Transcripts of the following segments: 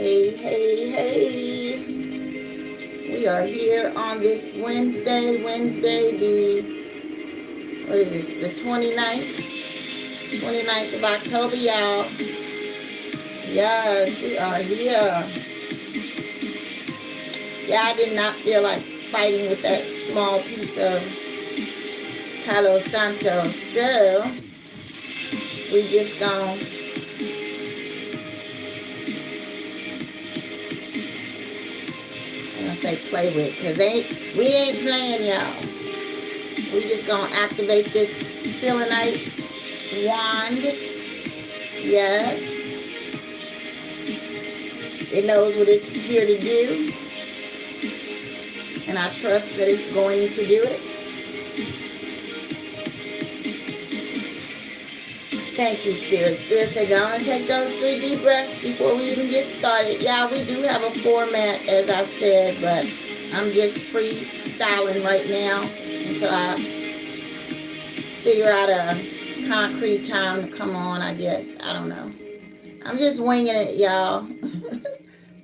Hey, hey, hey. We are here on this Wednesday, what is this, the 29th of October, y'all. Yes, we are here. Yeah, I did not feel like fighting with that small piece of Palo Santo, so we just gonna say play with, because we ain't playing, y'all. We just gonna activate this selenite wand. Yes, it knows what it's here to do, and I trust that it's going to do it. Thank you, Spirit. Spirit said, go on and take those 3 deep breaths before we even get started. Yeah, we do have a format, as I said, but I'm just freestyling right now until I figure out a concrete time to come on, I guess. I don't know. I'm just winging it, y'all.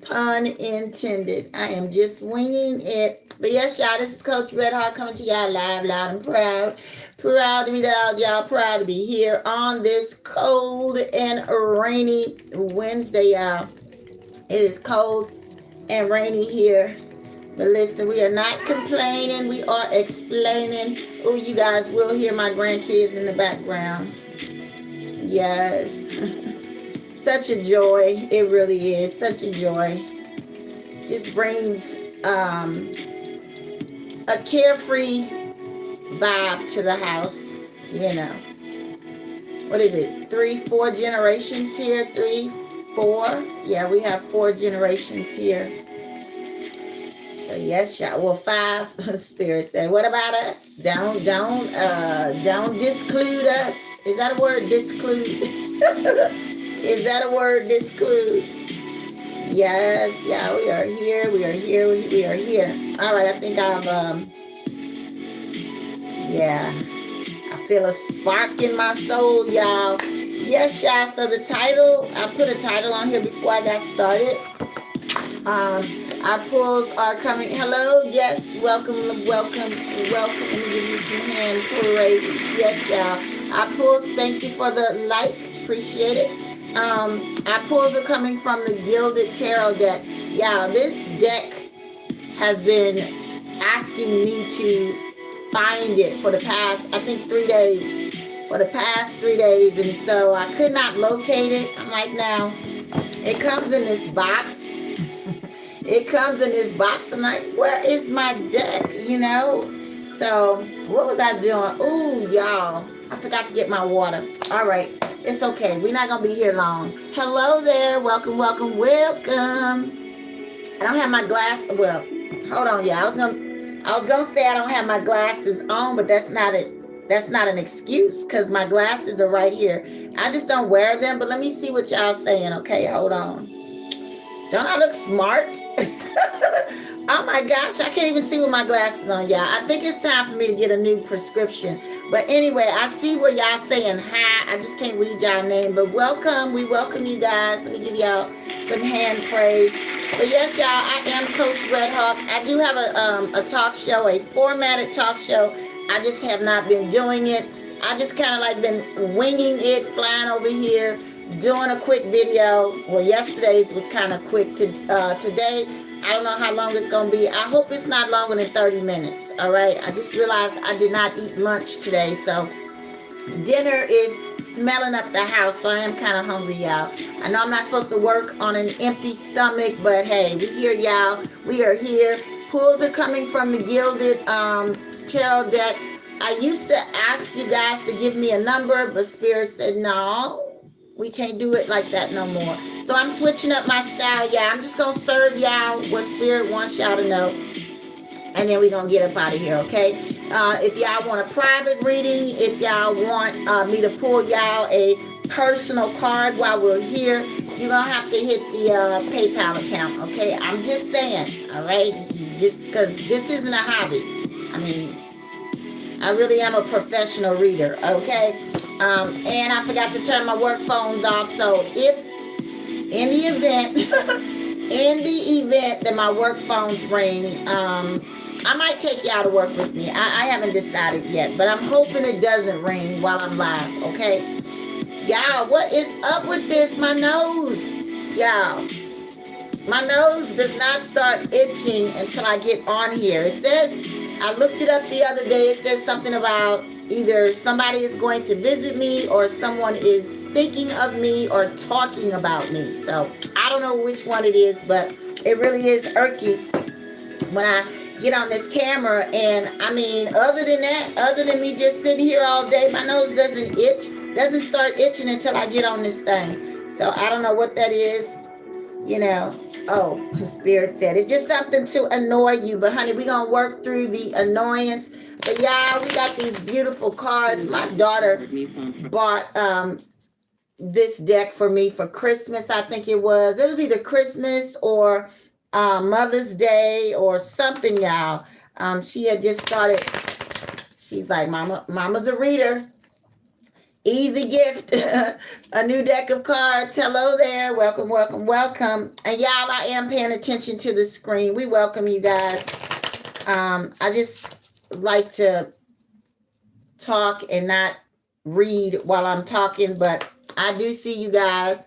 Pun intended. I am just winging it. But yes, y'all, this is Coach Red Heart coming to y'all live, loud, and proud. Proud to be loud, y'all. Proud to be here on this cold and rainy Wednesday, y'all. It is cold and rainy here. But listen, we are not complaining. We are explaining. Oh, you guys will hear my grandkids in the background. Yes. Such a joy. It really is. Such a joy. Just brings a carefree vibe to the house. You know. What is it? 3-4 generations here? 3-4? Yeah, we have 4 generations here. So yes, y'all. Well, 5. Spirit said, what about us? Don't disclude us. Is that a word? Disclude? Is that a word, disclude? Yes, yeah, we are here. We are here. All right, I think I've, yeah, I feel a spark in my soul, y'all. Yes, y'all, so the title, I put a title on here before I got started. Our pulls are coming. Hello, yes, welcome. Let me give you some hand praise. Yes, y'all. Our pulls, thank you for the like. Appreciate it. Our pulls are coming from the Gilded Tarot deck. Y'all, this deck has been asking me to find it for the past, I think, 3 days. For the past 3 days. And so I could not locate it. I'm like, now, it comes in this box. It comes in this box. I'm like, where is my deck? You know? So, what was I doing? Ooh, y'all. I forgot to get my water. All right. It's okay. We're not going to be here long. Hello there. Welcome. I don't have my glass. Well, hold on, y'all. I was gonna say I don't have my glasses on, but that's not it. That's not an excuse, because my glasses are right here. I just don't wear them. But let me see what y'all saying. Okay, hold on. Don't I look smart? Oh my gosh, I can't even see with my glasses on, y'all. I think it's time for me to get a new prescription. But anyway, I see where y'all saying hi. I just can't read y'all name. But welcome. We welcome you guys. Let me give y'all some hand praise. But yes, y'all, I am Coach Red Hawk. I do have a talk show, a formatted talk show. I just have not been doing it. I just kind of like been winging it, flying over here, doing a quick video. Well, yesterday's was kind of quick. Today, I don't know how long it's going to be. I hope it's not longer than 30 minutes, all right? I just realized I did not eat lunch today, so dinner is smelling up the house, so I am kind of hungry, y'all. I know I'm not supposed to work on an empty stomach, but hey, we here, y'all. We are here. Pulls are coming from the Gilded Tarot deck. I used to ask you guys to give me a number, but Spirit said, no, we can't do it like that no more. So I'm switching up my style, y'all. I'm just going to serve y'all what Spirit wants y'all to know. And then we're going to get up out of here, okay? If y'all want a private reading, if y'all want me to pull y'all a personal card while we're here, you're going to have to hit the PayPal account, okay? I'm just saying, all right? Just because this isn't a hobby. I mean, I really am a professional reader, okay? And I forgot to turn my work phones off, so if in the event In the event that my work phones ring, I might take y'all to work with me. I haven't decided yet, but I'm hoping it doesn't ring while I'm live, okay? Y'all, what is up with this? My nose. Y'all, my nose does not start itching until I get on here. It says, I looked it up the other day. It says something about either somebody is going to visit me or someone is thinking of me or talking about me. So I don't know which one it is, but it really is irky when I get on this camera. And I mean, other than that, other than me just sitting here all day, my nose doesn't start itching until I get on this thing. So I don't know what that is, you know. Oh, the spirit said it's just something to annoy you. But honey, we're gonna work through the annoyance. But yeah, we got these beautiful cards. My daughter bought this deck for me for Christmas. I think it was. It was either Christmas or Mother's Day or something, y'all. She had just started. She's like, Mama's a reader. Easy gift. A new deck of cards. Hello there. Welcome, welcome, welcome. And y'all, I am paying attention to the screen. We welcome you guys. I just like to talk and not read while I'm talking, but I do see you guys.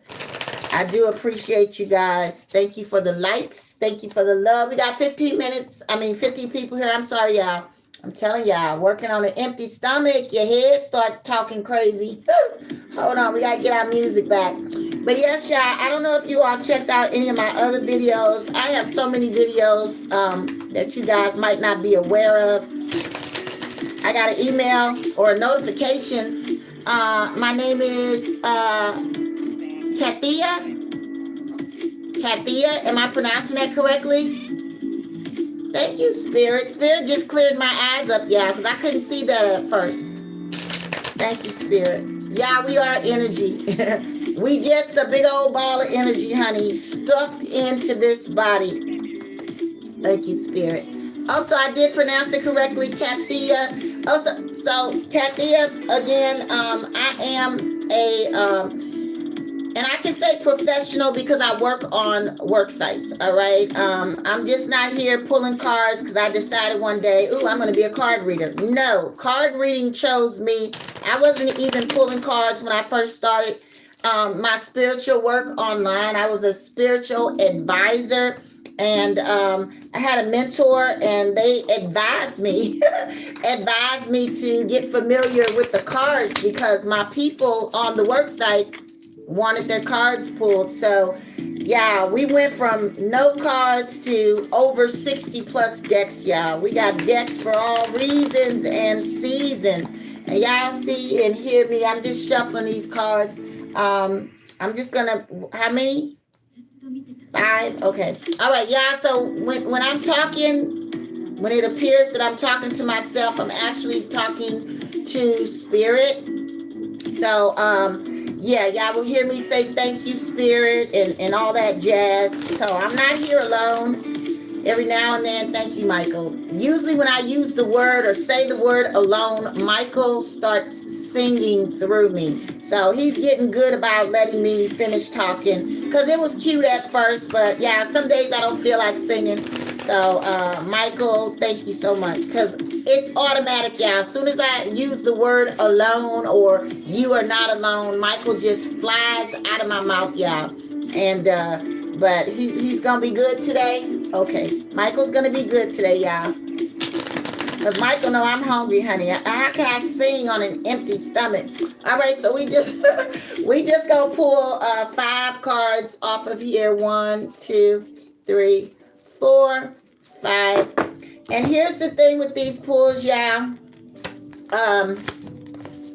I do appreciate you guys. Thank you for the likes. Thank you for the love. We got 15 people here. I'm sorry, y'all. I'm telling y'all, working on an empty stomach, your head start talking crazy. Hold on, we gotta get our music back. But yes, y'all, I don't know if you all checked out any of my other videos. I have so many videos that you guys might not be aware of. I got an email or a notification. My name is Kathia. Kathia, am I pronouncing that correctly? Thank you, Spirit. Spirit just cleared my eyes up, y'all, because I couldn't see that at first. Thank you, Spirit. Yeah, we are energy. We just a big old ball of energy, honey, stuffed into this body. Thank you, Spirit. Also, I did pronounce it correctly, Kathia. Also, so Kathia, again, I am a and I can say professional because I work on work sites, all right? I'm just not here pulling cards because I decided one day, ooh, I'm going to be a card reader. No, card reading chose me. I wasn't even pulling cards when I first started my spiritual work online. I was a spiritual advisor, and I had a mentor, and they advised me to get familiar with the cards because my people on the work site wanted their cards pulled. So yeah, we went from no cards to over 60 plus decks, y'all. We got decks for all reasons and seasons. And y'all see and hear me. I'm just shuffling these cards. I'm just gonna, how many? 5? Okay. All right, y'all. So when I'm talking, when it appears that I'm talking to myself, I'm actually talking to Spirit. So yeah, y'all will hear me say thank you, Spirit, and all that jazz. So I'm not here alone. Every now and then, thank you, Michael. Usually when I use the word or say the word alone, Michael starts singing through me. So he's getting good about letting me finish talking because it was cute at first, but yeah, some days I don't feel like singing. So Michael, thank you so much because it's automatic, y'all. As soon as I use the word alone or you are not alone, Michael just flies out of my mouth, y'all. And but he's gonna be good today. Okay, Michael's gonna be good today, y'all. Cause Michael know I'm hungry, honey. How can I sing on an empty stomach? All right, so we just gonna pull 5 cards off of here. 1, 2, 3, 4, 5. And here's the thing with these pulls, y'all.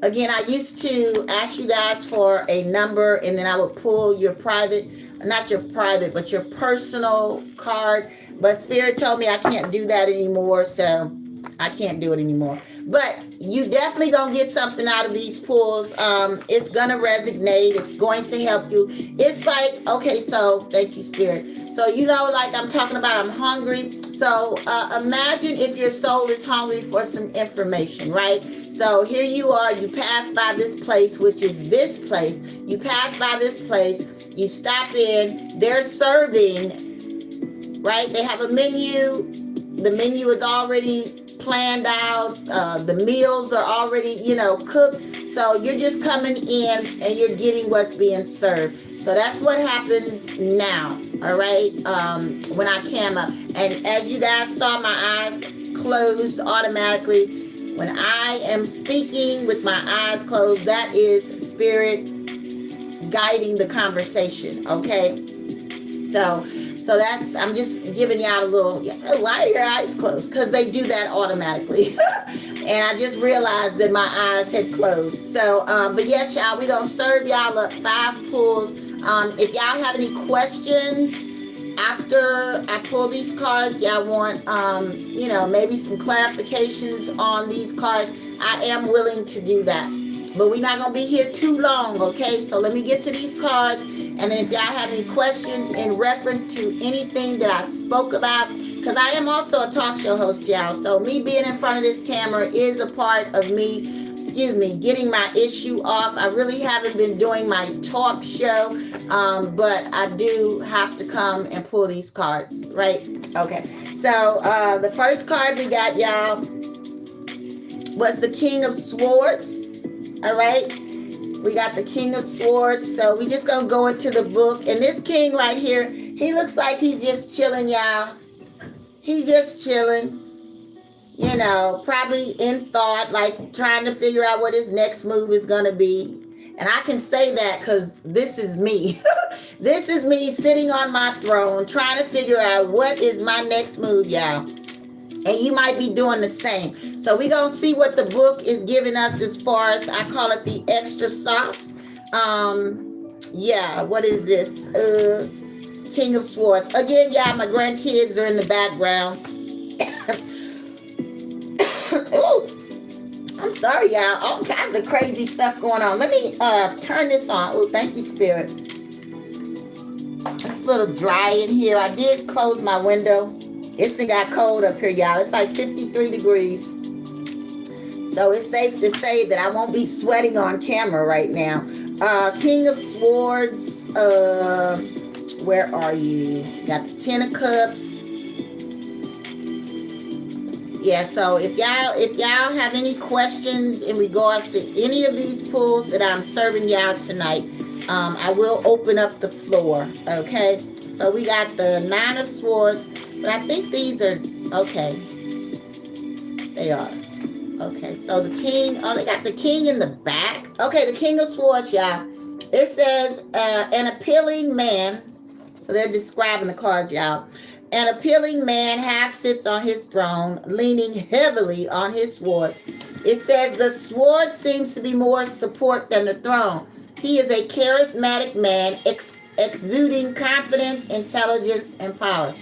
Again, I used to ask you guys for a number, and then I would pull your private, not your private, but your personal card. But Spirit told me I can't do that anymore, so I can't do it anymore. But you definitely gonna get something out of these pulls. It's gonna resonate. It's going to help you. It's like, okay, so thank you, Spirit. So you know, like I'm talking about, I'm hungry. So imagine if your soul is hungry for some information, right? So here you are, you pass by this place, which is this place. You pass by this place, you stop in, they're serving right? They have a menu. The menu is already planned out. The meals are already, cooked. So you're just coming in and you're getting what's being served. So that's what happens now, all right, when I came up. And as you guys saw, my eyes closed automatically. When I am speaking with my eyes closed, that is spirit guiding the conversation, okay? So that's, I'm just giving y'all a little, why are your eyes closed? Because they do that automatically. And I just realized that my eyes had closed. So, but yes, y'all, we're going to serve y'all up 5 pulls. If y'all have any questions after I pull these cards, y'all want, maybe some clarifications on these cards, I am willing to do that. But we're not going to be here too long, okay? So let me get to these cards. And then if y'all have any questions in reference to anything that I spoke about, because I am also a talk show host, y'all. So me being in front of this camera is a part of me, getting my issue off. I really haven't been doing my talk show, but I do have to come and pull these cards, right? Okay. So the first card we got, y'all, was the King of Swords. All right, we got the King of Swords. So we just gonna go into the book, and this king right here, he looks like he's just chilling, y'all. He's just chilling, probably in thought, like trying to figure out what his next move is gonna be. And I can say that because this is me. This is me sitting on my throne trying to figure out what is my next move, y'all. And you might be doing the same. So we're going to see what the book is giving us as far as, I call it the extra sauce. What is this? King of Swords. Again, y'all, my grandkids are in the background. Oh, I'm sorry, y'all. All kinds of crazy stuff going on. Let me turn this on. Oh, thank you, Spirit. It's a little dry in here. I did close my window. It's got cold up here, y'all. It's like 53 degrees. So it's safe to say that I won't be sweating on camera right now. King of Swords. Where are you? Got the 10 of Cups. Yeah, so if y'all have any questions in regards to any of these pulls that I'm serving y'all tonight, I will open up the floor, okay? So we got the 9 of Swords. But I think these are, okay. They are. Okay, so the king, they got the king in the back. Okay, the King of Swords, y'all. It says, an appealing man. So they're describing the cards, y'all. An appealing man half sits on his throne, leaning heavily on his sword. It says the sword seems to be more support than the throne. He is a charismatic man, exuding confidence, intelligence, and power.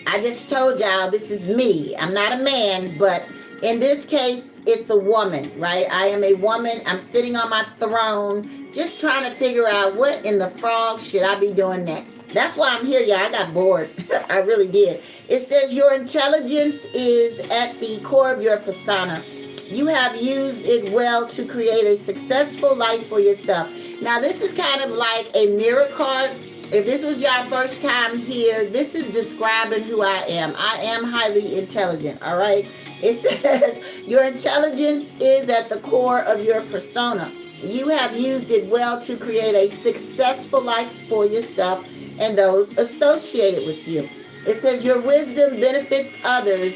I just told y'all this is me. I'm not a man, but in this case, it's a woman, right? I am a woman. I'm sitting on my throne, just trying to figure out what in the frog should I be doing next. That's why I'm here, y'all. I got bored. I really did. It says your intelligence is at the core of your persona. You have used it well to create a successful life for yourself. Now, this is kind of like a mirror card. If this was your first time here, this is describing who I am. I am highly intelligent, all right? It says, your intelligence is at the core of your persona. You have used it well to create a successful life for yourself and those associated with you. It says, your wisdom benefits others,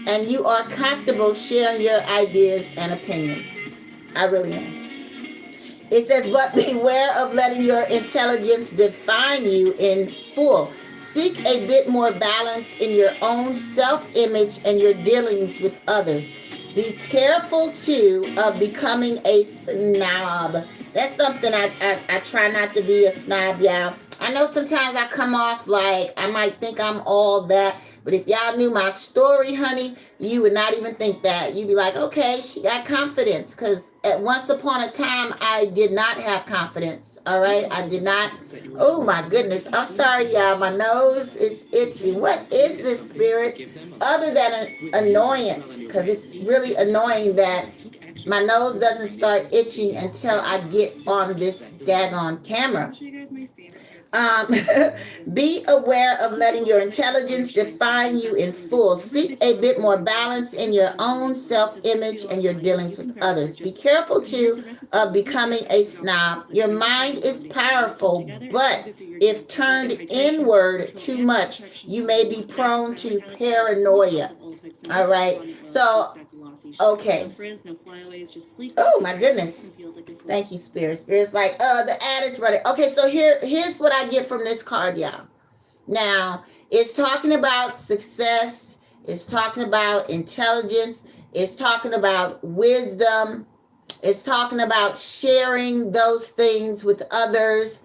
and you are comfortable sharing your ideas and opinions. I really am. It says, but beware of letting your intelligence define you in full. Seek a bit more balance in your own self-image and your dealings with others. Be careful, too, of becoming a snob. That's something I try not to be a snob, y'all. I know sometimes I come off like I might think I'm all that. But if y'all knew my story, honey, you would not even think that. You'd be like, okay, she got confidence. Because at once upon a time, I did not have confidence. All right? I did not. Oh, my goodness. I'm sorry, y'all. My nose is itchy. What is this, Spirit? Other than an annoyance. Because it's really annoying that my nose doesn't start itching until I get on this daggone camera. Um, be aware of letting your intelligence define you in full. Seek a bit more balance in your own self-image and your dealings with others. Be careful too of becoming a snob. Your mind is powerful, but if turned inward too much, you may be prone to paranoia. All right. So, okay. Oh my goodness. Thank you, Spirit. Spirit's like, the ad is running. Okay, so here's what I get from this card, y'all. Now, it's talking about success, it's talking about intelligence, it's talking about wisdom, it's talking about sharing those things with others.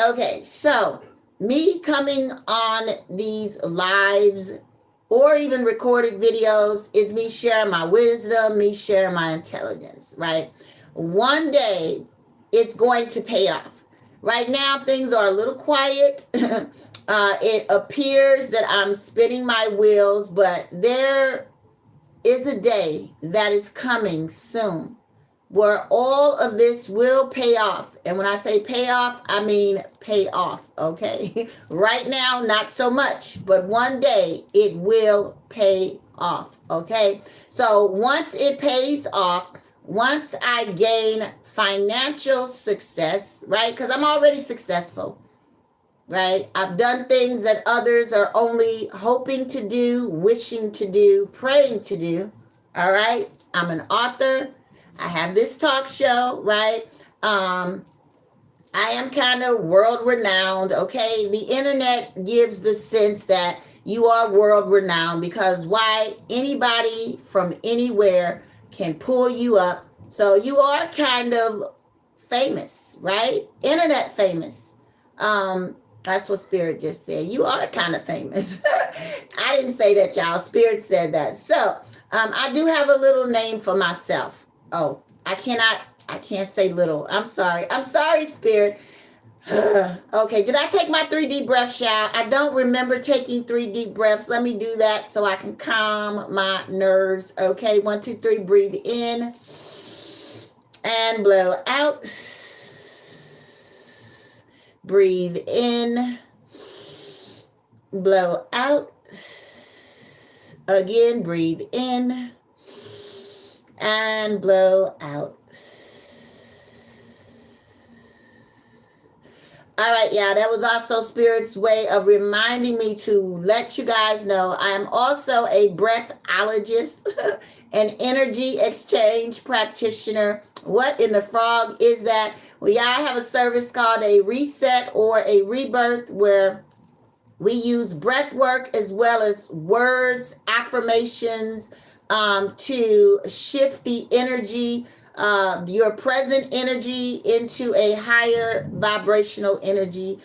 Okay, so me coming on these lives or even recorded videos is me sharing my wisdom, me sharing my intelligence, right? One day it's going to pay off. Right now, things are a little quiet. It appears that I'm spinning my wheels, but there is a day that is coming soon where all of this will pay off. And when I say pay off, I mean pay off, okay? Right now, not so much, but one day it will pay off, okay? So once it pays off, once I gain financial success, right? Because I'm already successful, right? I've done things that others are only hoping to do, wishing to do, praying to do, all right? I'm an author. I have this talk show, right? I am kind of world renowned, okay? The internet gives the sense that you are world renowned because why? Anybody from anywhere can pull you up. So you are kind of famous, right? Internet famous. That's what Spirit just said. You are kind of famous. I didn't say that, y'all. Spirit said that. So I do have a little name for myself. Oh, I can't say little. I'm sorry, Spirit. Okay, did I take my 3 deep breaths, y'all? I don't remember taking 3 deep breaths. Let me do that so I can calm my nerves. Okay, 1, 2, 3, breathe in and blow out. Breathe in, blow out. Again, breathe in and blow out. All right, yeah, that was also Spirit's way of reminding me to let you guys know I am also a breathologist, an energy exchange practitioner. What in the frog is that? Well, y'all have a service called a reset or a rebirth where we use breath work as well as words, affirmations, to shift the energy, your present energy into a higher vibrational energy.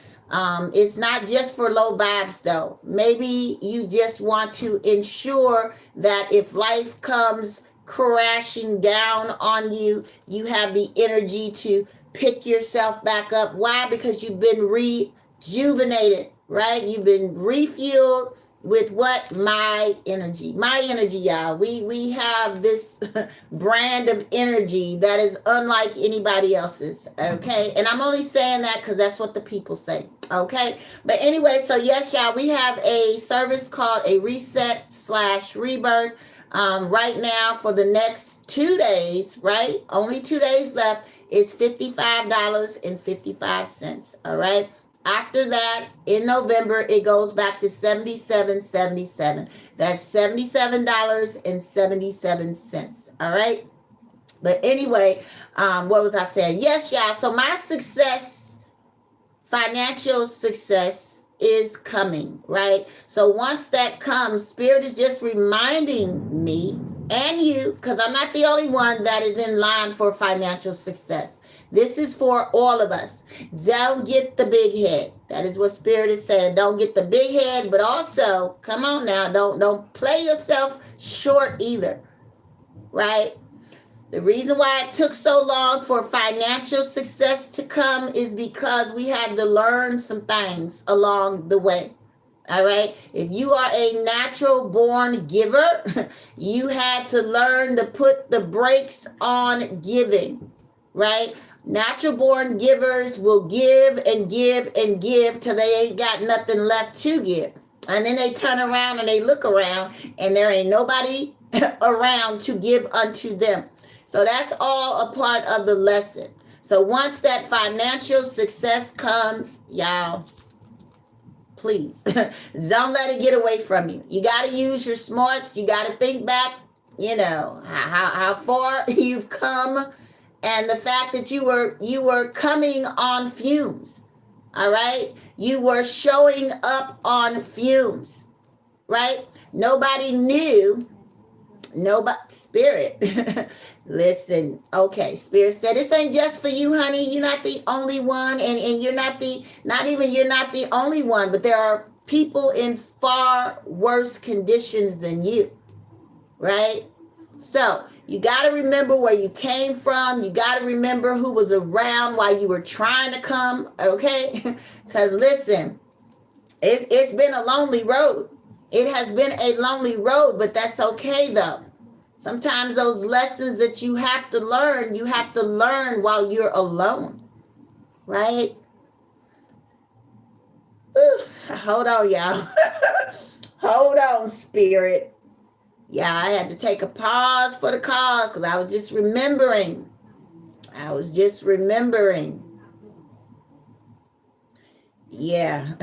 It's not just for low vibes though. Maybe you just want to ensure that if life comes crashing down on you, you have the energy to pick yourself back up. Why? Because you've been rejuvenated, right? You've been refueled with what? My energy, y'all. We have this brand of energy that is unlike anybody else's, okay? And I'm only saying that because that's what the people say, okay? But anyway, so yes, y'all, we have a service called a reset/rebirth. Right now for the next 2 days, right? Only 2 days left. It's $55.55, all right? After that, in November, it goes back to $77.77. That's $77.77. All right. But anyway, what was I saying? Yes, y'all. So my success, financial success, is coming, right? So once that comes, Spirit is just reminding me and you, because I'm not the only one that is in line for financial success. This is for all of us. Don't get the big head. That is what Spirit is saying. Don't get the big head, but also, come on now, don't play yourself short either, right? The reason why it took so long for financial success to come is because we had to learn some things along the way. All right. If you are a natural born giver, you had to learn to put the brakes on giving, right? Natural born givers will give and give and give till they ain't got nothing left to give. And then they turn around and they look around and there ain't nobody around to give unto them. So that's all a part of the lesson. So once that financial success comes, y'all, please don't let it get away from you. You got to use your smarts. You got to think back, how far you've come, and the fact that you were coming on fumes. All right, you were showing up on fumes, right? Nobody knew. Nobody. Spirit. Listen, okay, Spirit said this ain't just for you, honey. You're not the only one, and you're not the only one, but there are people in far worse conditions than you, right? So you got to remember where you came from. You got to remember who was around while you were trying to come, okay? Because listen, it's been a lonely road. It has been a lonely road, but that's okay though. Sometimes those lessons that you have to learn while you're alone, right? Ooh, hold on, y'all. Hold on, Spirit. Yeah, I had to take a pause for the cause because I was just remembering. Yeah.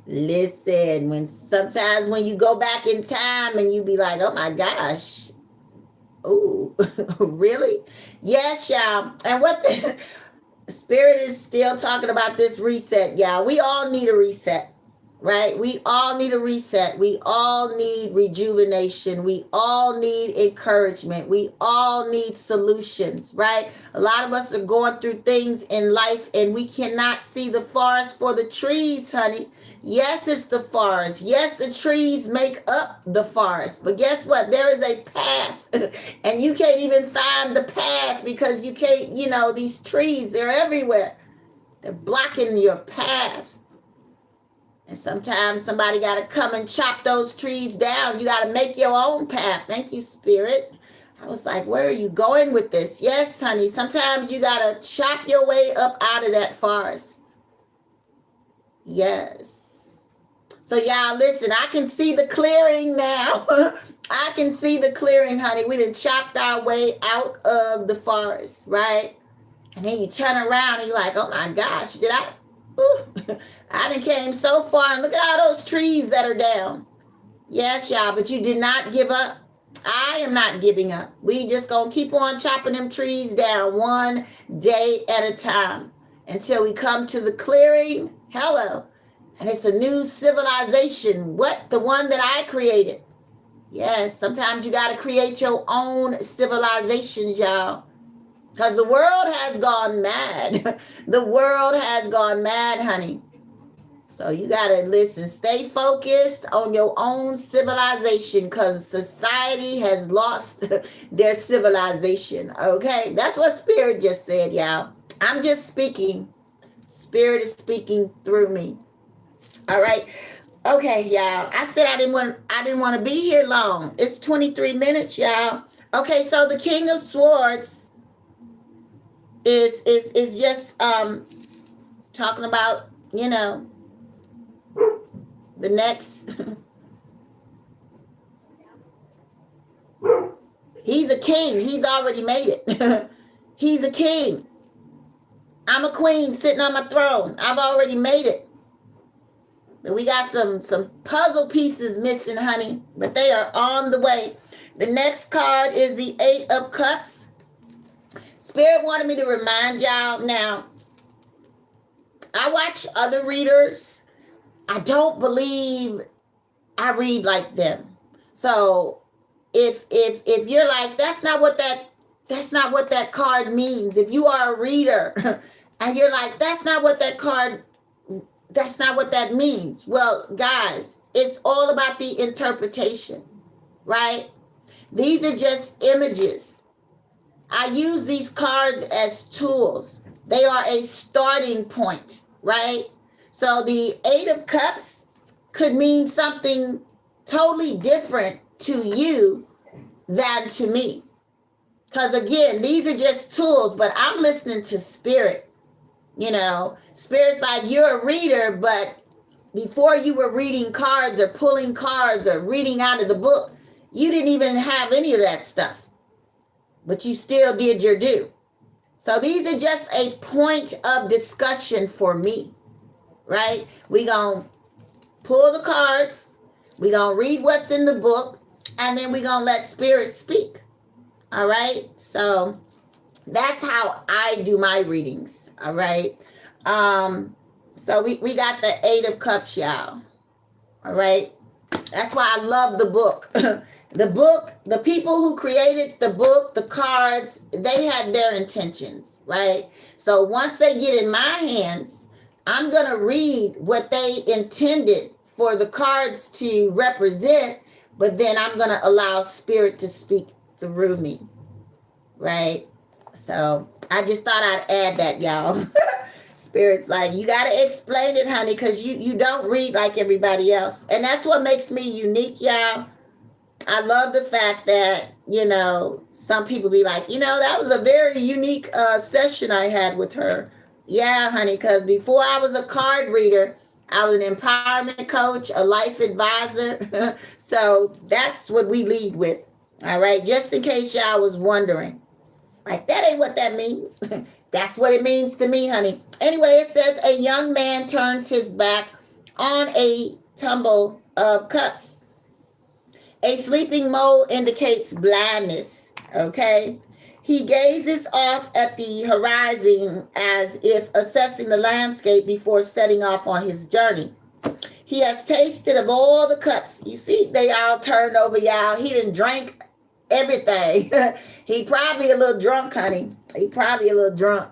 Listen, sometimes when you go back in time and you be like, oh my gosh. Ooh, really? Yes, y'all. And what the Spirit is still talking about this reset, y'all. We all need a reset, right? We all need a reset. We all need rejuvenation. We all need encouragement. We all need solutions, right? A lot of us are going through things in life and we cannot see the forest for the trees, honey. Yes, it's the forest. Yes, the trees make up the forest. But guess what? There is a path. And you can't even find the path because you can't, these trees, they're everywhere. They're blocking your path. And sometimes somebody got to come and chop those trees down. You got to make your own path. Thank you, Spirit. I was like, where are you going with this? Yes, honey. Sometimes you got to chop your way up out of that forest. Yes. So y'all, listen, I can see the clearing now. I can see the clearing, honey. We done chopped our way out of the forest, right? And then you turn around and you're like, oh my gosh, I done came so far and look at all those trees that are down. Yes, y'all, but you did not give up. I am not giving up. We just gonna keep on chopping them trees down one day at a time until we come to the clearing. Hello. And it's a new civilization. What? The one that I created. Yes, sometimes you got to create your own civilizations, y'all. Because the world has gone mad. The world has gone mad, honey. So you got to listen, stay focused on your own civilization because society has lost their civilization, okay? That's what Spirit just said, y'all. I'm just speaking. Spirit is speaking through me. All right. Okay, y'all. I said I didn't want to be here long. It's 23 minutes, y'all. Okay, so the King of Swords is just talking about, the next He's a king. He's already made it. He's a king. I'm a queen sitting on my throne. I've already made it. We got some puzzle pieces missing, honey, but they are on the way. The next card is the Eight of Cups. Spirit wanted me to remind y'all. Now, I watch other readers. I don't believe I read like them. So if you're like, that's not what that card means. If you are a reader and you're like, that's not what that means. Well, guys, it's all about the interpretation, right? These are just images. I use these cards as tools. They are a starting point, right? So the Eight of Cups could mean something totally different to you than to me. Because again, these are just tools, but I'm listening to spirit. Spirit's like, you're a reader, but before you were reading cards or pulling cards or reading out of the book, you didn't even have any of that stuff, but you still did your due. So these are just a point of discussion for me, right? We gonna pull the cards, we gonna read what's in the book, and then we gonna let spirit speak. All right, so that's how I do my readings. All right. So we got the Eight of Cups, y'all. All right. That's why I love the book. The book, the people who created the book, the cards, they had their intentions, right? So once they get in my hands, I'm going to read what they intended for the cards to represent, but then I'm going to allow spirit to speak through me, right? So I just thought I'd add that, y'all. Spirit's like, you got to explain it, honey, because you don't read like everybody else. And that's what makes me unique, y'all. I love the fact that, some people be like, that was a very unique session I had with her. Yeah, honey, because before I was a card reader, I was an empowerment coach, a life advisor. So that's what we lead with. All right, just in case y'all was wondering. Like, that ain't what that means. That's what it means to me, honey. Anyway, it says a young man turns his back on a tumble of cups. A sleeping mole indicates blindness, okay? He gazes off at the horizon as if assessing the landscape before setting off on his journey. He has tasted of all the cups. You see, they all turned over, y'all. He done drank everything. He probably a little drunk, honey. He probably a little drunk.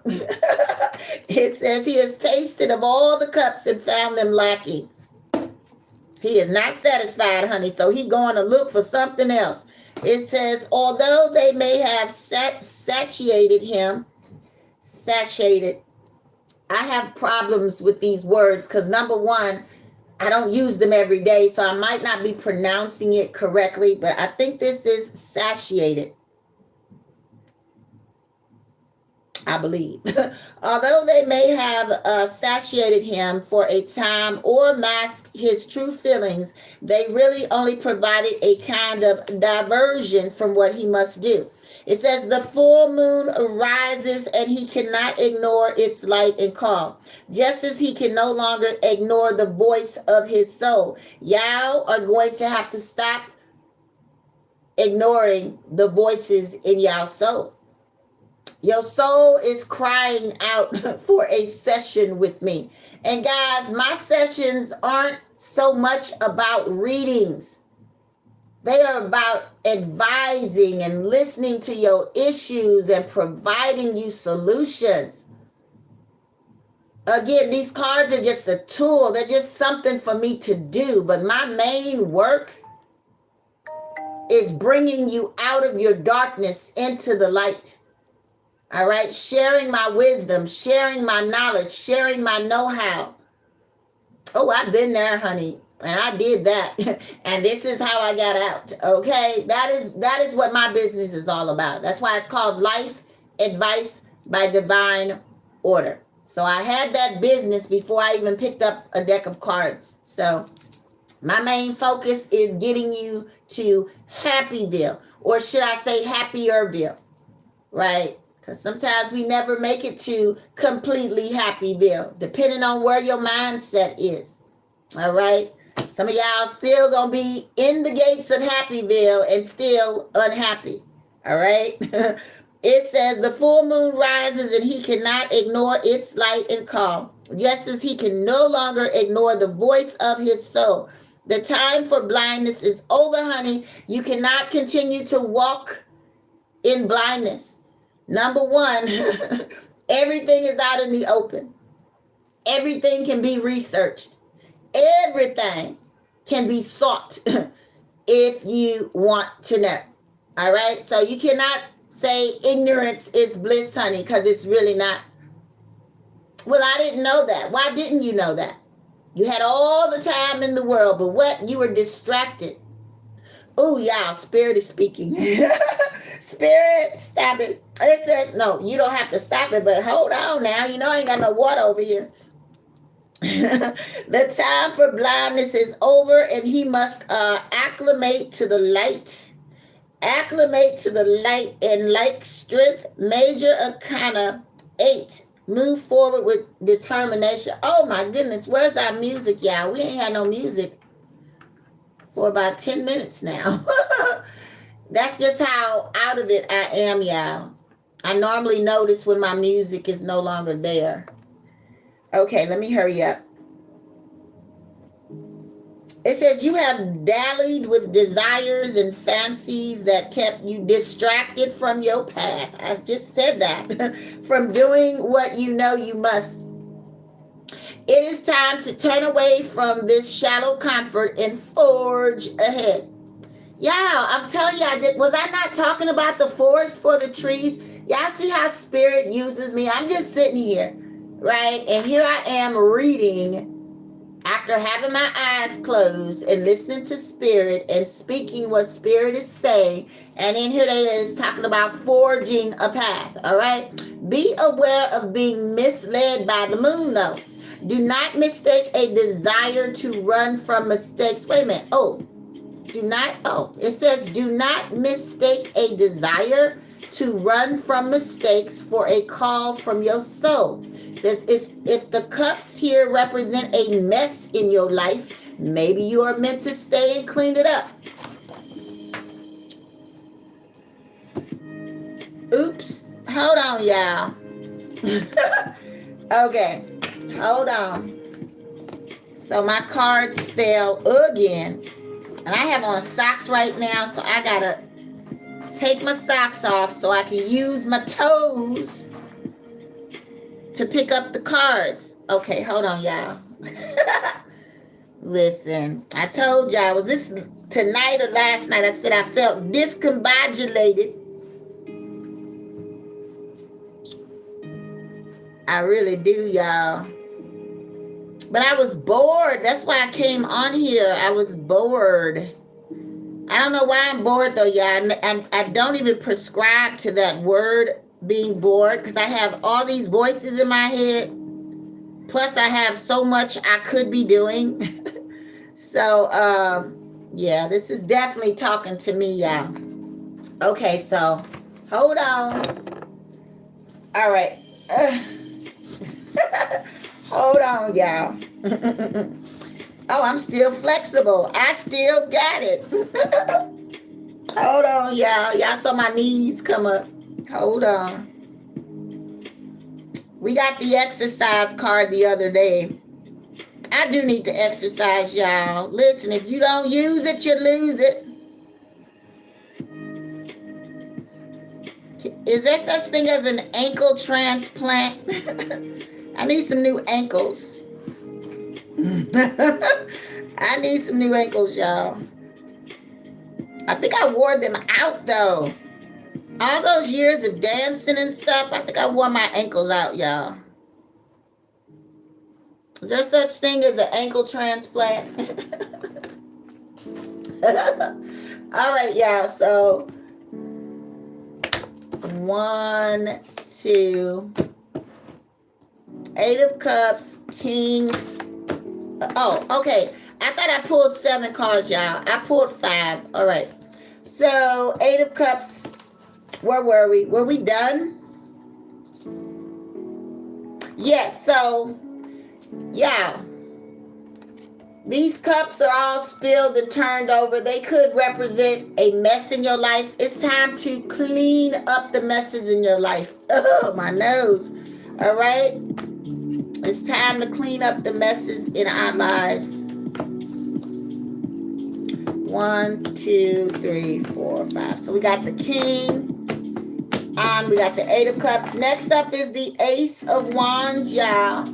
It says he has tasted of all the cups and found them lacking. He is not satisfied, honey, so he going to look for something else. It says, although they may have satiated him, I have problems with these words because, number one, I don't use them every day, so I might not be pronouncing it correctly, but I think this is satiated. I believe. Although they may have satiated him for a time or masked his true feelings, they really only provided a kind of diversion from what he must do. It says the full moon rises and he cannot ignore its light and call, just as he can no longer ignore the voice of his soul. Y'all are going to have to stop ignoring the voices in y'all soul. Your soul is crying out for a session with me. And guys, my sessions aren't so much about readings. They are about advising and listening to your issues and providing you solutions. Again, these cards are just a tool. They're just something for me to do. But my main work is bringing you out of your darkness into the light. All right, sharing my wisdom, sharing my knowledge, sharing my know-how. Oh, I've been there, honey, and I did that, and this is how I got out. Okay, that is what my business is all about. That's why it's called Life Advice by Divine Order. So I had that business before I even picked up a deck of cards. So my main focus is getting you to Happyville, or should I say Happierville, right? Because sometimes we never make it to completely Happyville, depending on where your mindset is. All right? Some of y'all still going to be in the gates of Happyville and still unhappy. All right? It says the full moon rises and he cannot ignore its light and call, just as he can no longer ignore the voice of his soul. The time for blindness is over, honey. You cannot continue to walk in blindness. Number one, everything is out in the open. Everything can be researched. Everything can be sought if you want to know. All right? So you cannot say ignorance is bliss, honey, because it's really not. Well, I didn't know that. Why didn't you know that? You had all the time in the world, but what? You were distracted. Oh, y'all, Spirit is speaking. Spirit, stop it. It says, no, you don't have to stop it, but hold on now. You know, I ain't got no water over here. The time for blindness is over, and he must acclimate to the light. Acclimate to the light and like strength. Major Arcana 8. Move forward with determination. Oh my goodness, where's our music, y'all? We ain't had no music for about 10 minutes now. That's just how out of it I am, y'all. I normally notice when my music is no longer there. Okay, let me hurry up. It says you have dallied with desires and fancies that kept you distracted from your path. I just said that. From doing what you know you must. It is time to turn away from this shallow comfort and forge ahead. Yeah, I'm telling you, was I not talking about the forest for the trees? Y'all see how Spirit uses me? I'm just sitting here, right? And here I am reading after having my eyes closed and listening to Spirit and speaking what Spirit is saying. And then here they is talking about forging a path, all right? Be aware of being misled by the moon, though. Do not mistake a desire to run from mistakes. Wait a minute. It says do not mistake a desire to run from mistakes for a call from your soul. It says if the cups here represent a mess in your life, maybe you are meant to stay and clean it up. Oops. Hold on, y'all. Okay. Hold on. So my cards fell again. And I have on socks right now, so I gotta take my socks off so I can use my toes to pick up the cards. Okay, hold on, y'all. Listen, I told y'all, was this tonight or last night? I said I felt discombobulated. I really do, y'all. But I was bored. That's why I came on here. I was bored. I don't know why I'm bored, though, y'all. And I don't even prescribe to that word, being bored, because I have all these voices in my head. Plus, I have so much I could be doing. So, yeah, this is definitely talking to me, y'all. Okay, so, hold on. All right. Hold on, y'all. Oh, I'm still flexible. I still got it. Hold on, y'all. Y'all saw my knees come up. Hold on. We got the exercise card the other day. I do need to exercise, y'all. Listen, if you don't use it, you lose it. Is there such thing as an ankle transplant? I need some new ankles. I need some new ankles, y'all. I think I wore them out, though. All those years of dancing and stuff, I think I wore my ankles out, y'all. Is there such thing as an ankle transplant? All right, y'all. So, 1, 2, 8 of Cups, King. Oh, okay. I thought I pulled 7 cards, y'all. I pulled 5. All right. So, 8 of Cups. Where were we? Were we done? Yes. So, yeah. These cups are all spilled and turned over. They could represent a mess in your life. It's time to clean up the messes in your life. Oh, my nose. All right. It's time to clean up the messes in our lives. 1, 2, 3, 4, 5. So we got the King. We got the 8 of Cups. Next up is the Ace of Wands, y'all.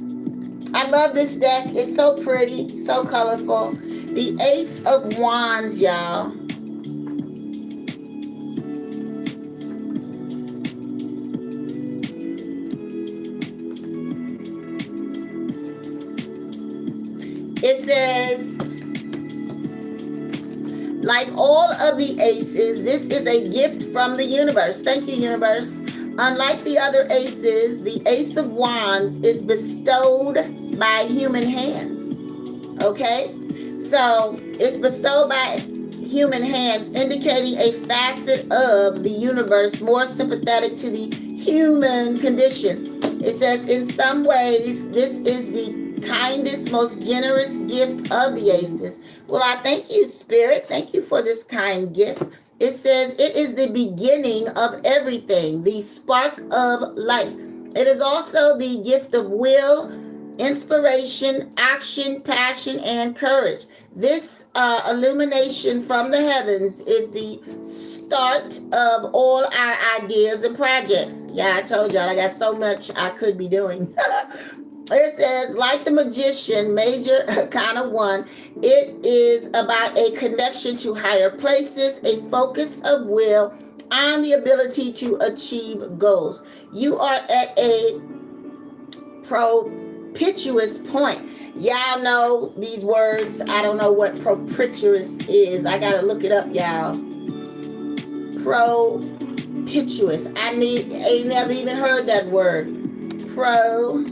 I love this deck. It's so pretty, so colorful. The Ace of Wands, y'all. It says, Like all of the aces, this is a gift from the universe. Thank you, universe. Unlike the other aces, the Ace of Wands is bestowed by human hands. Okay? So it's bestowed by human hands, indicating a facet of the universe more sympathetic to the human condition. It says, in some ways, this is the kindest, most generous gift of the aces. Well, I thank you, Spirit. Thank you for this kind gift. It says, it is the beginning of everything, the spark of life. It is also the gift of will, inspiration, action, passion, and courage. This illumination from the heavens is the start of all our ideas and projects. Yeah, I told y'all I got so much I could be doing. It says, like the magician, major kind of one, it is about a connection to higher places, a focus of will, and the ability to achieve goals. You are at a propitious point. Y'all know these words. I don't know what propitious is. I gotta look it up, y'all. Propitious. I ain't never even heard that word. Propitious.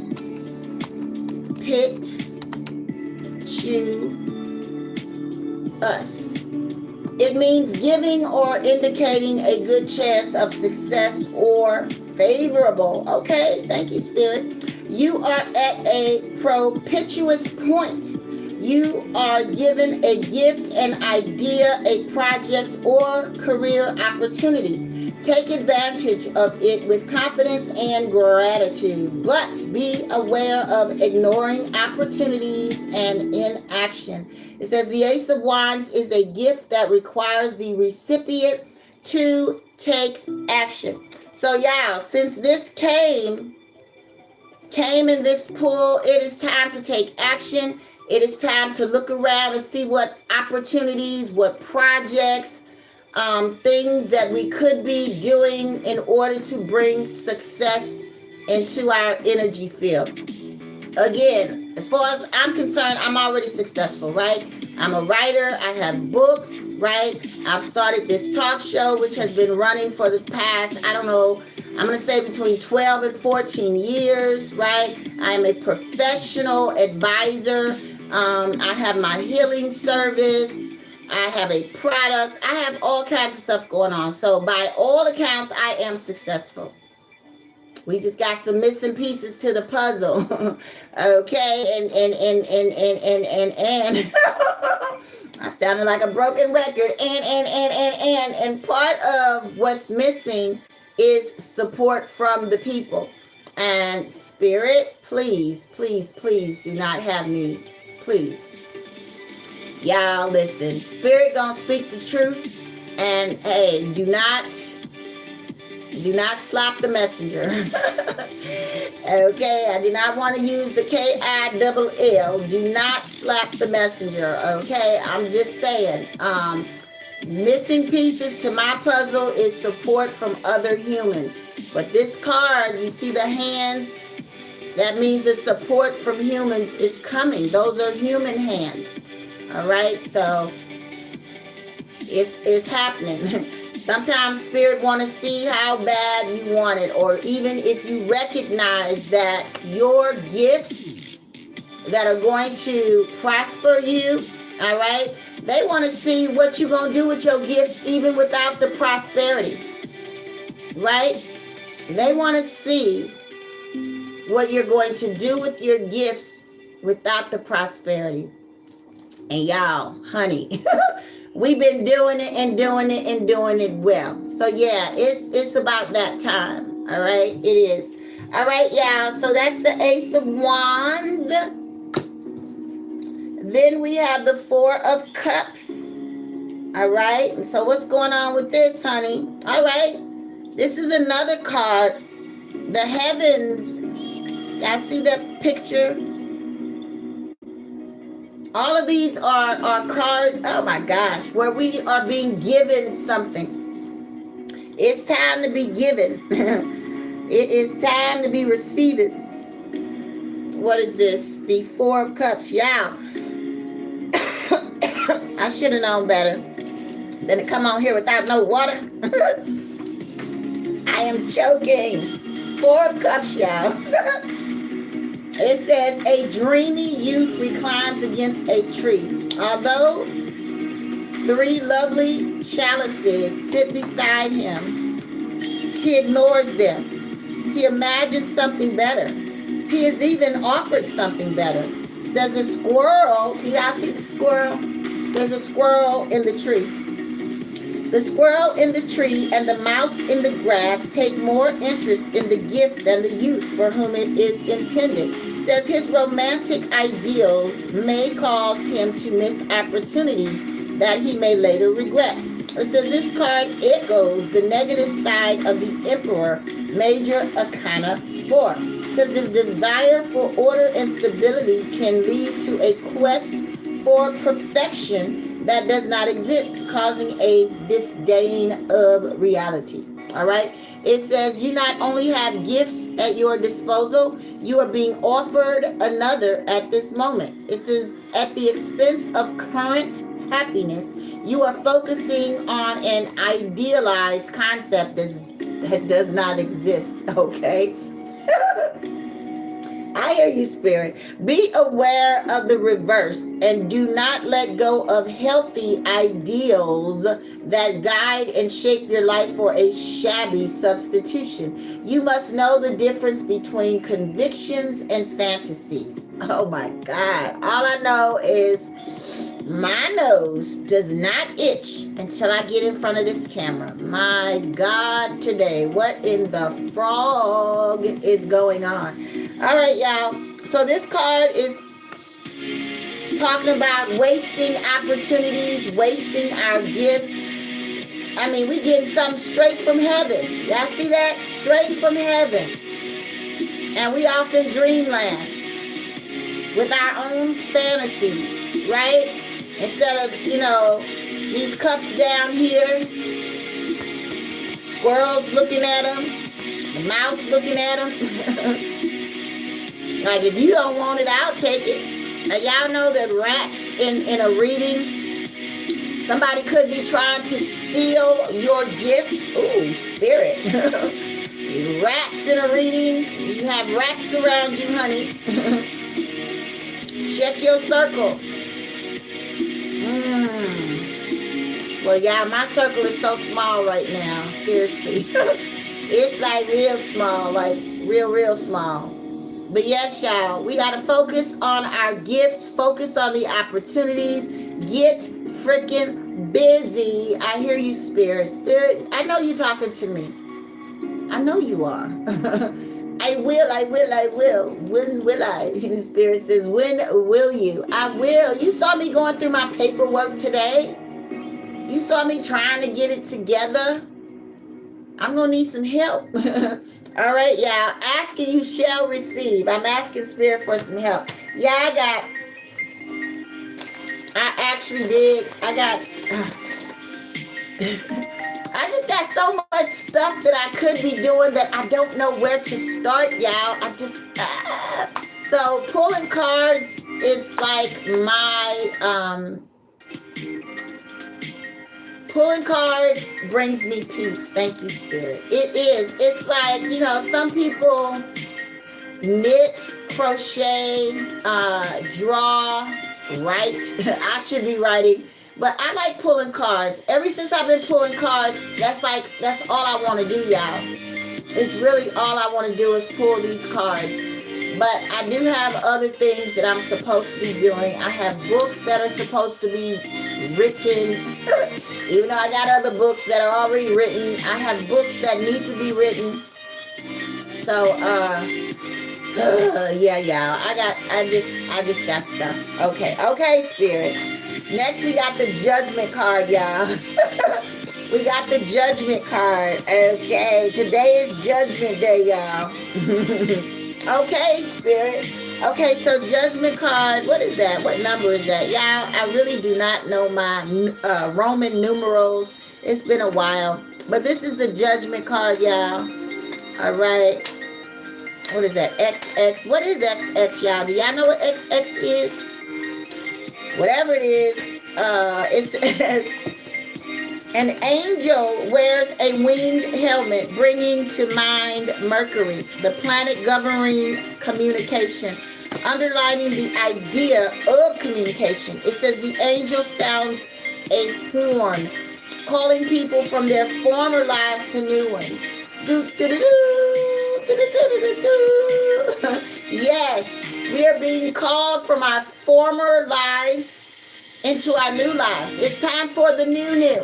It means giving or indicating a good chance of success or favorable. Okay, thank you, Spirit. You are at a propitious point. You are given a gift, an idea, a project, or career opportunity. Take advantage of it with confidence and gratitude, but be aware of ignoring opportunities and inaction. It says the Ace of Wands is a gift that requires the recipient to take action. So, y'all, since this came in this pool, it is time to take action. It is time to look around and see what opportunities, what projects, things that we could be doing in order to bring success into our energy field. Again, as far as I'm concerned, I'm already successful, right? I'm a writer. I have books, right? I've started this talk show, which has been running for the past, I don't know, I'm going to say between 12 and 14 years, right? I'm a professional advisor. I have my healing service. I have a product. I have all kinds of stuff going on. So by all accounts, I am successful. We just got some missing pieces to the puzzle. Okay, and I sounded like a broken record. And part of what's missing is support from the people. And Spirit, please, please, please do not have me. Please. Y'all listen. Spirit gonna speak the truth. And hey, do not slap the messenger. Okay, I do not want to use the K-I-double-L. Do not slap the messenger. Okay, I'm just saying. Missing pieces to my puzzle is support from other humans. But this card, you see the hands? That means the support from humans is coming. Those are human hands. All right, so it's happening. Sometimes Spirit want to see how bad you want it, or even if you recognize that your gifts that are going to prosper you, all right, they want to see what you're going to do with your gifts even without the prosperity, right? They want to see what you're going to do with your gifts without the prosperity. And y'all, honey, we've been doing it and doing it and doing it well. So yeah, it's about that time. All right, it is. All right, y'all. So that's the Ace of Wands. Then we have the Four of Cups. All right. And so what's going on with this, honey? All right. This is another card. The heavens. Y'all see that picture? All of these are cards, oh my gosh, where we are being given something. It's time to be given. It is time to be receiving. What is this? The Four of Cups. Yeah. I should have known better. Then it come on here without no water. I am choking. 4 of Cups, y'all. It says, a dreamy youth reclines against a tree. Although 3 lovely chalices sit beside him, he ignores them. He imagines something better. He is even offered something better. It says a squirrel. Can y'all see the squirrel? There's a squirrel in the tree. The squirrel in the tree and the mouse in the grass take more interest in the gift than the youth for whom it is intended. It says his romantic ideals may cause him to miss opportunities that he may later regret. It says this card echoes the negative side of the Emperor, Major Arcana 4. It says the desire for order and stability can lead to a quest for perfection that does not exist, causing a disdain of reality. All right. It says you not only have gifts at your disposal, you are being offered another at this moment. It says at the expense of current happiness, you are focusing on an idealized concept that does not exist. Okay. I hear you, Spirit. Be aware of the reverse and do not let go of healthy ideals that guide and shape your life for a shabby substitution. You must know the difference between convictions and fantasies. Oh my God. All I know is my nose does not itch until I get in front of this camera. My God, today, what in the frog is going on? All right, y'all. So this card is talking about wasting opportunities, wasting our gifts. I mean, we getting something straight from heaven. Y'all see that? Straight from heaven. And we off in dreamland with our own fantasies, right? Instead of, these cups down here, squirrels looking at them, the mouse looking at them. Like, if you don't want it, I'll take it. Now, y'all know that rats in a reading, somebody could be trying to steal your gift. Ooh, spirit. Rats in a reading. You have rats around you, honey. Check your circle. Well, y'all, my circle is so small right now. Seriously. It's like real small, like real small. But yes, y'all, we got to focus on our gifts, focus on the opportunities, get freaking busy. I hear you, Spirit. Spirit, I know you're talking to me. I know you are. I will. When will I? The Spirit says, when will you? I will. You saw me going through my paperwork today. You saw me trying to get it together. I'm going to need some help. All right, y'all. Asking you shall receive. I'm asking Spirit for some help. Yeah, I just got so much stuff that I could be doing that I don't know where to start, y'all. So pulling cards is like my, pulling cards brings me peace. Thank you, Spirit. It is. It's like, some people knit, crochet, draw, write. I should be writing. But I like pulling cards. Ever since I've been pulling cards, that's all I want to do, y'all. It's really all I want to do is pull these cards. But I do have other things that I'm supposed to be doing. I have books that are supposed to be written. Even though I got other books that are already written, I have books that need to be written. So, yeah, y'all. I just got stuff. Okay, Spirit. Next, we got the Judgment card, y'all. We got the Judgment card. Okay, today is Judgment Day, y'all. Okay, Spirit. Okay, so Judgment card, what is that? What number is that? Y'all, I really do not know my Roman numerals. It's been a while. But this is the Judgment card, y'all. All right. What is that? XX. What is XX, y'all? Do y'all know what XX is? Whatever it is, it says An angel wears a winged helmet, bringing to mind Mercury, the planet governing communication, underlining the idea of communication. It says the angel sounds a horn, calling people from their former lives to new ones. Do, do, do, do, do, do, do, do. Yes, we are being called from our former lives into our new lives. It's time for the new.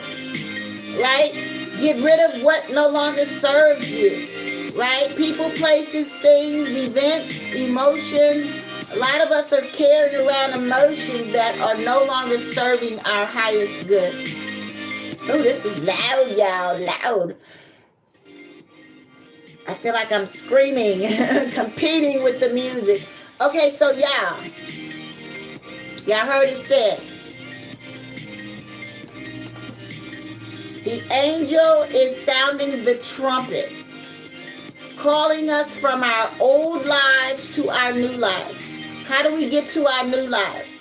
Right? Get rid of what no longer serves you. Right? People, places, things, events, emotions. A lot of us are carrying around emotions that are no longer serving our highest good. Oh, this is loud, y'all. Loud. I feel like I'm screaming, competing with the music. Okay, so y'all heard it said, the angel is sounding the trumpet, calling us from our old lives to our new lives. How do we get to our new lives?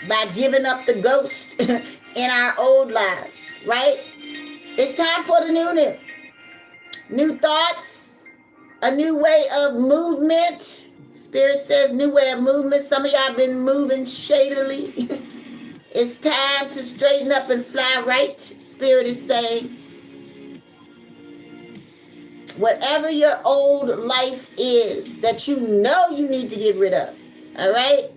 By giving up the ghost in our old lives, right? It's time for the new. New thoughts, a new way of movement. Spirit says new way of movement. Some of y'all been moving shadily. It's time to straighten up and fly right. Spirit is saying, whatever your old life is that you know you need to get rid of, all right?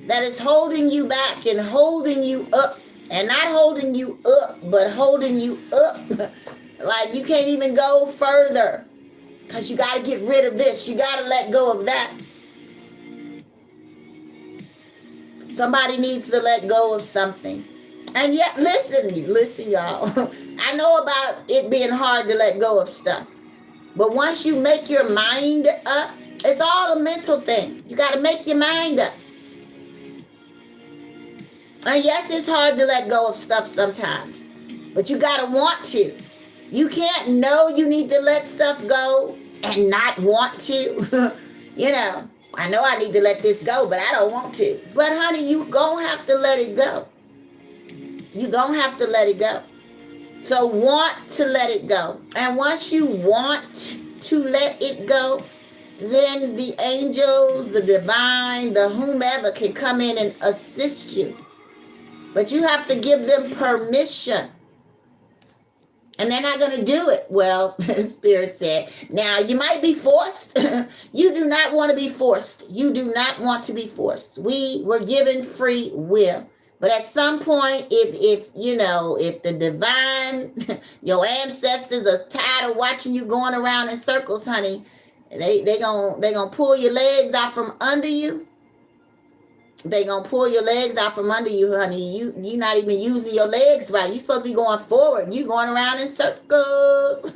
That is holding you back and holding you up. And not holding you up, but holding you up. Like you can't even go further. Because you got to get rid of this. You got to let go of that. Somebody needs to let go of something. And yet, listen, y'all. I know about it being hard to let go of stuff. But once you make your mind up, it's all a mental thing. You got to make your mind up. And yes, it's hard to let go of stuff sometimes. But you got to want to. You can't know you need to let stuff go and not want to. You know, I know I need to let this go, but I don't want to. But honey, you gonna have to let it go. You gonna have to let it go. So want to let it go. And once you want to let it go, then the angels, the divine, the whomever can come in and assist you. But you have to give them permission. And they're not going to do it. Well, Spirit said, now you might be forced. You do not want to be forced. You do not want to be forced. We were given free will. But at some point, if the divine, your ancestors are tired of watching you going around in circles, honey, they gonna pull your legs out from under you. They gonna pull your legs out from under you, honey. You not even using your legs right. You supposed to be going forward. You going around in circles.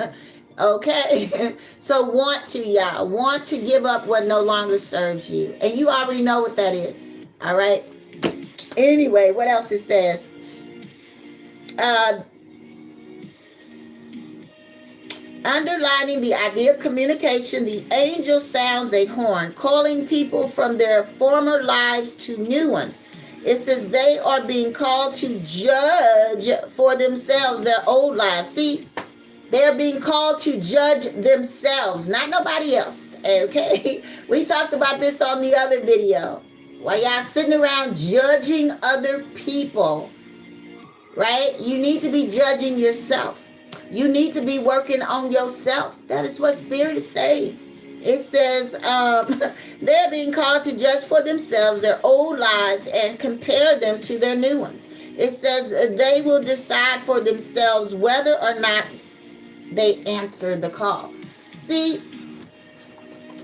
Okay. So want to give up what no longer serves you. And you already know what that is. All right. Anyway, what else it says? Underlining the idea of communication, the angel sounds a horn, calling people from their former lives to new ones. It says they are being called to judge for themselves their old lives. See, they're being called to judge themselves, not nobody else, okay? We talked about this on the other video. While y'all sitting around judging other people, right? You need to be judging yourself. You need to be working on yourself. That is what Spirit is saying. It says they're being called to judge for themselves their old lives and compare them to their new ones. It says they will decide for themselves whether or not they answer the call. See,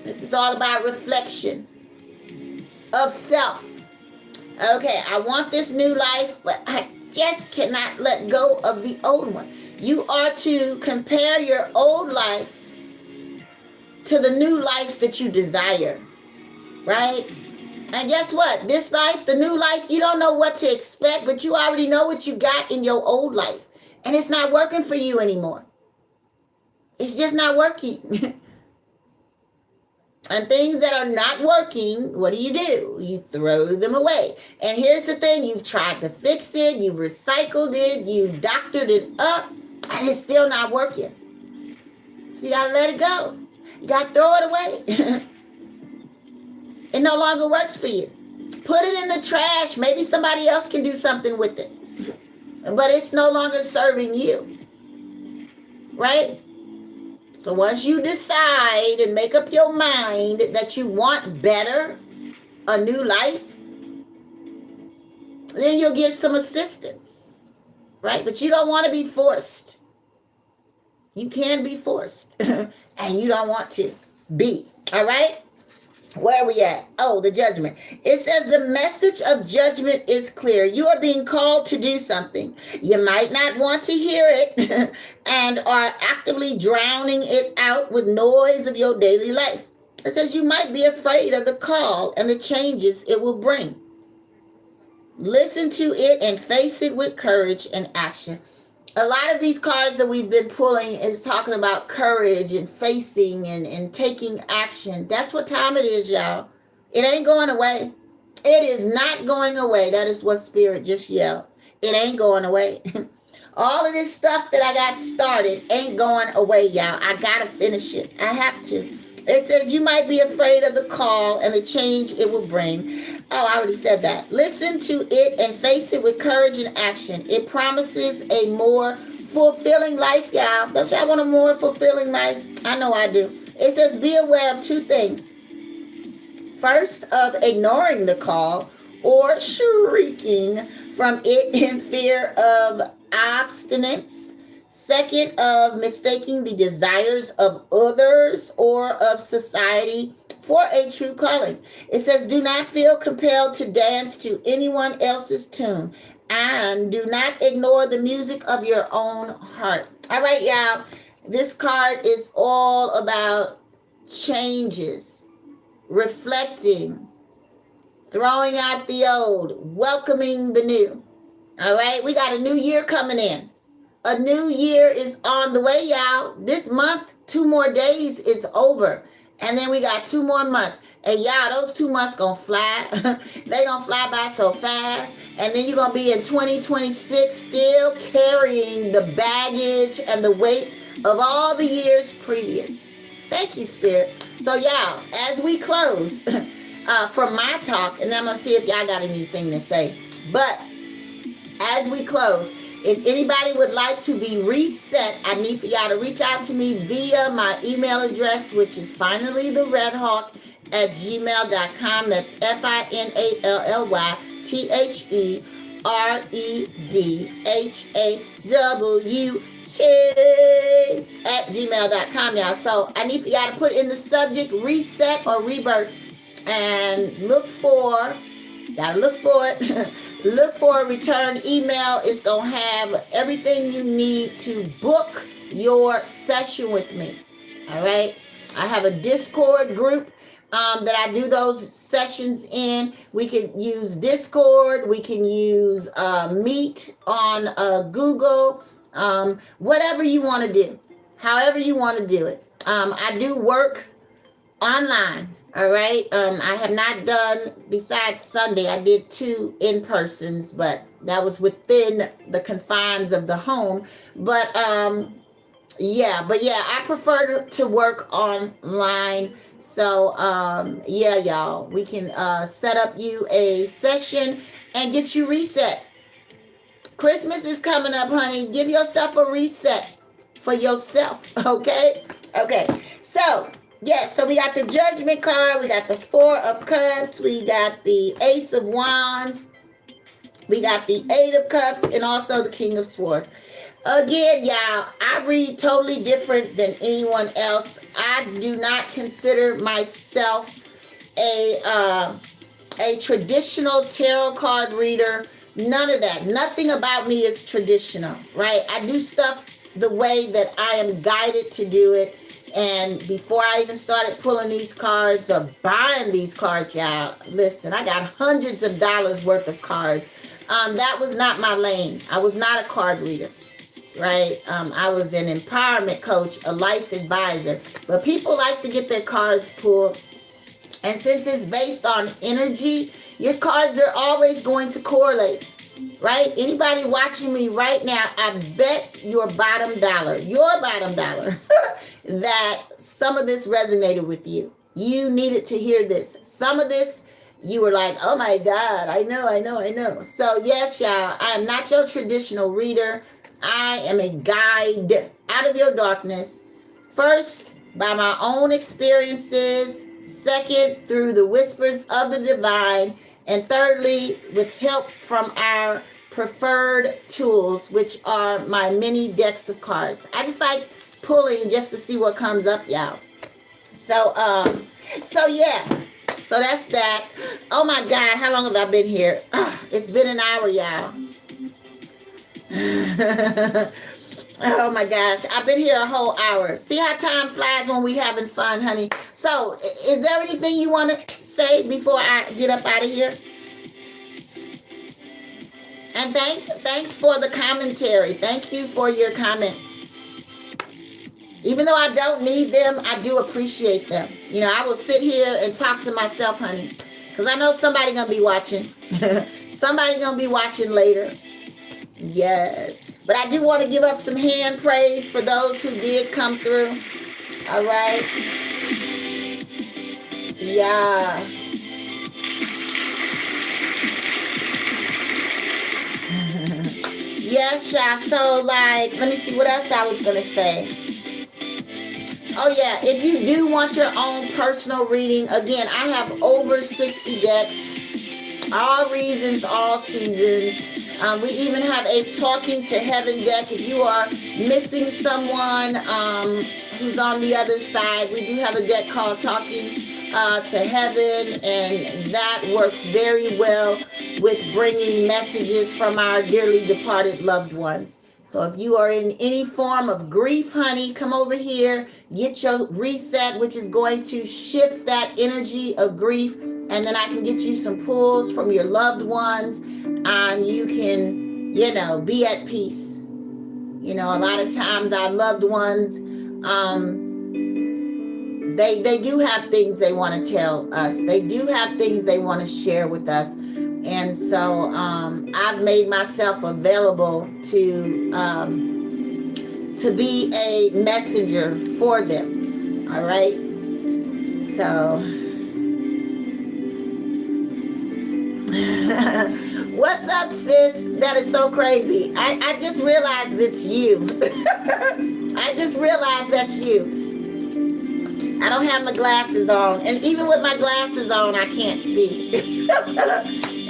this is all about reflection of self. Okay, I want this new life, but I just cannot let go of the old one. You are to compare your old life to the new life that you desire, right? And guess what? This life, the new life, you don't know what to expect, but you already know what you got in your old life. And it's not working for you anymore. It's just not working. And things that are not working, what do? You throw them away. And here's the thing, you've tried to fix it, you've recycled it, you've doctored it up, and it's still not working. So you gotta let it go. You gotta throw it away. It no longer works for you. Put it in the trash. Maybe somebody else can do something with it. But it's no longer serving you. Right? So once you decide and make up your mind that you want better, a new life, then you'll get some assistance, right? But you don't want to be forced. You can be forced, and you don't want to be, all right? Where are we at? Oh, the judgment. It says the message of judgment is clear. You are being called to do something. You might not want to hear it and are actively drowning it out with noise of your daily life. It says you might be afraid of the call and the changes it will bring. Listen to it and face it with courage and action. A lot of these cards that we've been pulling is talking about courage and facing and taking action. That's what time it is, y'all. It ain't going away. It is not going away. That is what Spirit just yelled. It ain't going away. All of this stuff that I got started ain't going away, y'all. I got to finish it. I have to. It says you might be afraid of the call and the change it will bring. Oh, I already said that. Listen to it and face it with courage and action. It promises a more fulfilling life, y'all. Don't y'all want a more fulfilling life? I know I do. It says be aware of two things. First, of ignoring the call or shrieking from it in fear of abstinence. Second, of mistaking the desires of others or of society for a true calling. It says, do not feel compelled to dance to anyone else's tune, and do not ignore the music of your own heart. All right, y'all. This card is all about changes, reflecting, throwing out the old, welcoming the new. All right, we got a new year coming in. A new year is on the way, y'all. This month, 2 more days, it's over. And then we got 2 more months. And y'all, those 2 months gonna fly. They gonna fly by so fast. And then you're gonna be in 2026 still carrying the baggage and the weight of all the years previous. Thank you, Spirit. So y'all, as we close from my talk, and I'm gonna see if y'all got anything to say. But as we close, if anybody would like to be reset, I need for y'all to reach out to me via my email address, which is finallytheredhawk@gmail.com. That's FINALLYTHEREDHAWK@gmail.com, y'all. So I need for y'all to put in the subject reset or rebirth and look for it. Look for a return email. It's going to have everything you need to book your session with me. All right. I have a Discord group that I do those sessions in. We can use Discord. We can use Meet on Google. Whatever you want to do. However you want to do it. I do work online. All right. I have not done, besides Sunday, I did 2 in-persons, but that was within the confines of the home. But I prefer to work online. So yeah, y'all, we can set up you a session and get you reset. Christmas is coming up, honey. Give yourself a reset for yourself. Okay. So yes, so we got the Judgment card, we got the 4 of Cups, we got the Ace of Wands, we got the 8 of Cups, and also the King of Swords. Again, y'all, I read totally different than anyone else. I do not consider myself a traditional tarot card reader. None of that. Nothing about me is traditional, right? I do stuff the way that I am guided to do it. And before I even started pulling these cards or buying these cards, y'all, listen, I got hundreds of dollars worth of cards. That was not my lane. I was not a card reader, right? I was an empowerment coach, a life advisor. But people like to get their cards pulled. And since it's based on energy, your cards are always going to correlate, right? Anybody watching me right now, I bet your bottom dollar, that some of this resonated with you. You needed to hear this. Some of this, you were like, oh my God, I know. So yes, y'all, I am not your traditional reader. I am a guide out of your darkness. First, by my own experiences. Second, through the whispers of the divine. And thirdly, with help from our preferred tools, which are my mini decks of cards. I just like pulling just to see what comes up, y'all. So yeah. So that's that. Oh my God, how long have I been here? It's been an hour, y'all. Oh my gosh, I've been here a whole hour. See how time flies when we having fun, honey. So, is there anything you want to say before I get up out of here? And thanks for the commentary. Thank you for your comments. Even though I don't need them, I do appreciate them. You know, I will sit here and talk to myself, honey, because I know somebody gonna be watching. Somebody gonna be watching later. Yes. But I do want to give up some hand praise for those who did come through. All right. Yeah. Yes, yeah. So, like, let me see what else I was going to say. Oh, yeah. If you do want your own personal reading, again, I have over 60 decks. All reasons, all seasons. We even have a Talking to Heaven deck. If you are missing someone who's on the other side, we do have a deck called Talking to Heaven, and that works very well with bringing messages from our dearly departed loved ones. So if you are in any form of grief, honey, come over here, get your reset, which is going to shift that energy of grief, and then I can get you some pulls from your loved ones, and you can, you know, be at peace. You know, a lot of times our loved ones, they do have things they want to tell us. They do have things they want to share with us. And so I've made myself available to be a messenger for them. All right. So what's up, sis? That is so crazy. I just realized it's you. I just realized that's you. I don't have my glasses on. And even with my glasses on, I can't see.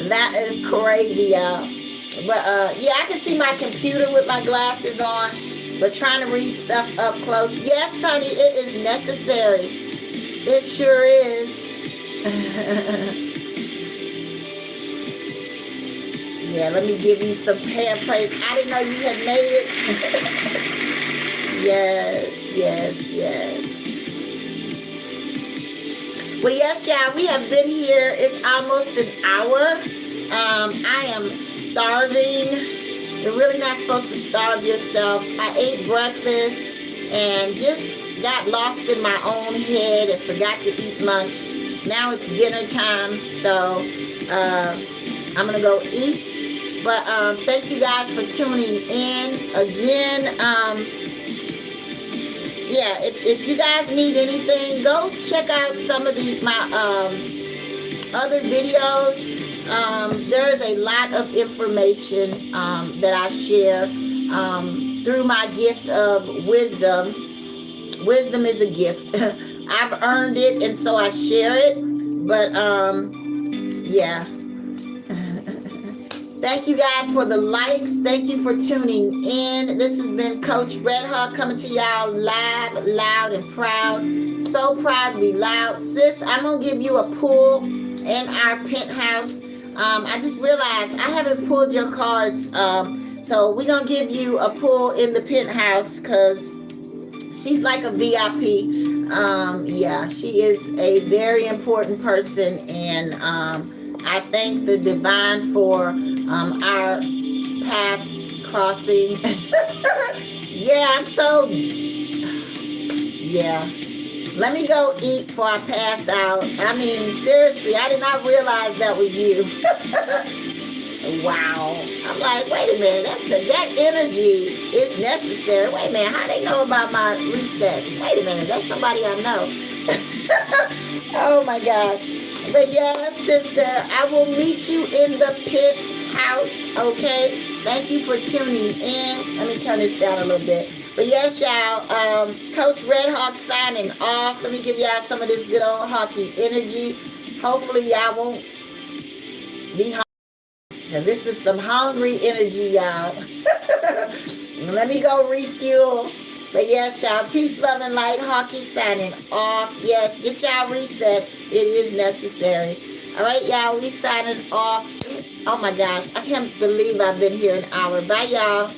That is crazy, y'all. But yeah, I can see my computer with my glasses on. But trying to read stuff up close. Yes, honey, it is necessary. It sure is. Yeah, let me give you some hand praise. I didn't know you had made it. Yes. Well, yes, y'all, we have been here. It's almost an hour. I am starving. You're really not supposed to starve yourself. I ate breakfast and just got lost in my own head and forgot to eat lunch. Now it's dinner time, so I'm going to go eat. But thank you guys for tuning in. Again, yeah, if you guys need anything, go check out some of my other videos. There is a lot of information that I share through my gift of wisdom. Wisdom is a gift. I've earned it, and so I share it. But yeah. Thank you guys for the likes. Thank you for tuning in. This has been Coach Red Hawk coming to y'all live, loud, and proud. So proud to be loud. Sis, I'm going to give you a pull in our penthouse. I just realized I haven't pulled your cards. So we're going to give you a pull in the penthouse because she's like a VIP. Yeah, she is a very important person. And I thank the divine for our paths crossing. Yeah, I'm so, yeah. Let me go eat before I pass out. I mean, seriously, I did not realize that was you. Wow. I'm like, wait a minute, that energy is necessary. Wait a minute, how they know about my resets? Wait a minute, that's somebody I know. Oh my gosh. But yeah, sister, I will meet you in the pit house, okay? Thank you for tuning in. Let me turn this down a little bit. But yes, y'all, Coach Red Hawk signing off. Let me give y'all some of this good old hockey energy. Hopefully y'all won't be hungry, because this is some hungry energy, y'all. Let me go refuel. But yes, y'all, peace, love, and light. Hockey signing off. Yes, get y'all resets. It is necessary. All right, y'all, we signing off. Oh my gosh, I can't believe I've been here an hour. Bye, y'all.